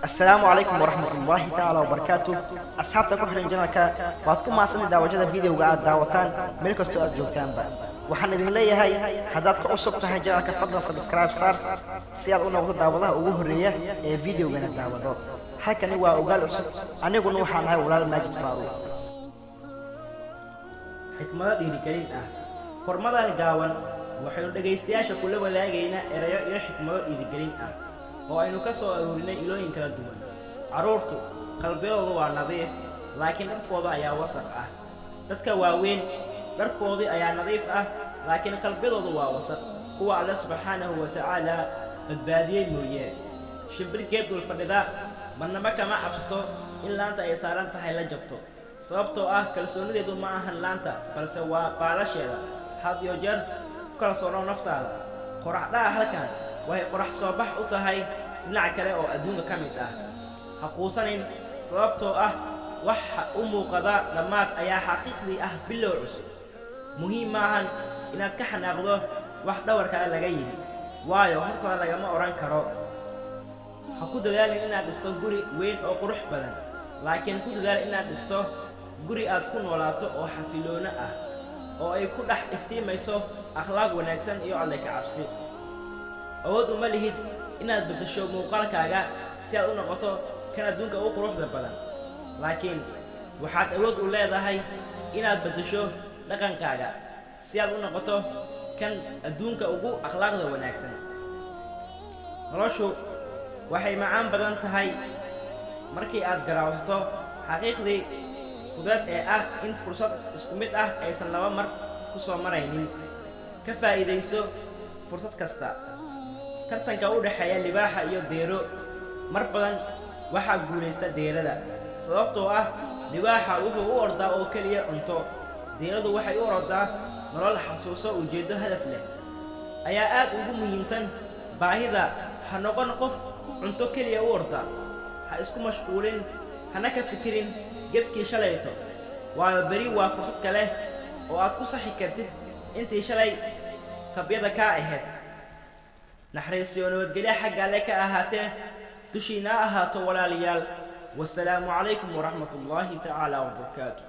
السلام عليكم ورحمة الله تعالى وبركاته. أصحابتك وحنا جنالك وادكم مع سنة داوجة فيديو قاعد داوتان ملك استوى جوتان با وحنا إذن لي هاي حداتك عصب تحي جنالك فضلا سبسكرايب صار سياد أولا وقت داوضها وهرية فيديو قانا داوضا حكا نوا أقال عصب أنا يقول نوحان هاي ولا الماجد فاروق حكمة ديري كريم فرمضان قاوان وحيو dhageystayaasha kula wadaagayna erayo iyo xikmado dhiirigelin ah oo aynu ka soo aruurinay ilooyin kala duwan. Caruurtu qalbigoodu waa nadiif, laakiin dharkooda ayaa wasakh ah. Dadka waaweyn dharkoodu ayaa nadiif ah, laakiin qalbigoodu waa wasakh. Kuwa Allah subhanahu wa ta'ala badbaadiyay mooyee. Shimbirgeed dul fadhida barnama kama cabsato in laanta ay saaran tahay la jabto. Sababtoo ah kalsoonideedu ma ahan laanta, balse waa baalasheeda. Had iyo jeer kala soo naftaada qoraxda halkan way qorax soo bax u tahay dhinac kale oo adduunka ka mid ah. Haquusanin sababtoo ah waxa u muuqda dhamaad ayaa xaqiiqdi ah bilow cusub. Muhiim maahan inaad ka xanaaqdo wax dhawarka laga yiri, waayo horta lagama oran karo. Ha ku dadaalin inaad dhisto guri weyn oo qurux badan, laakiin ku dadaal inaad dhisto guri aad ku noolaato oo xasiloona ah oo ay ku dhax iftiimayso akhlaaq wanaagsan iyo alle ka cabsi. Awood uma lihid inaad bedesho muuqaalkaaga si aad u noqoto kan adduunka ugu quruxda badan, laakiin waxaad awood u leedahay inaad bedesho dhaqankaaga si aad u noqoto kan adduunka ugu akhlaaqda wanaagsan. Noloshu waxay macaan badan tahay markii aad garaawsato xaqiiqdii fudaad ee ah in fursad isku mid ah aysan laba mar ku soo maraynin. Ka faa'iideyso fursad kasta. Tartanka u dhaxeeya libaaxa iyo deero mar badan waxa guuleysta deerada, sababtoo ah libaaxa wuxuu u ordaa oo kaliya cunto, deeradu waxay u ordaa nolol xasuuso ujeedo hadaf leh. Ayaa aad ugu muhiimsan baahida. Ha noqon qof cunto kaliya u orda, ha isku mashquulin, hana ka fikirin gefkii shalayto, waayo beri waa fursad kale oo aad ku saxi kartid intii shalay qabyada ka ahayd. Naxariisiyo nabadgelyo xagga Alle ka ahaatee dushiina ahaato walaalayaal. Wassalaamu calaykum waraxmatullaahi tacaala wabarakaatuh.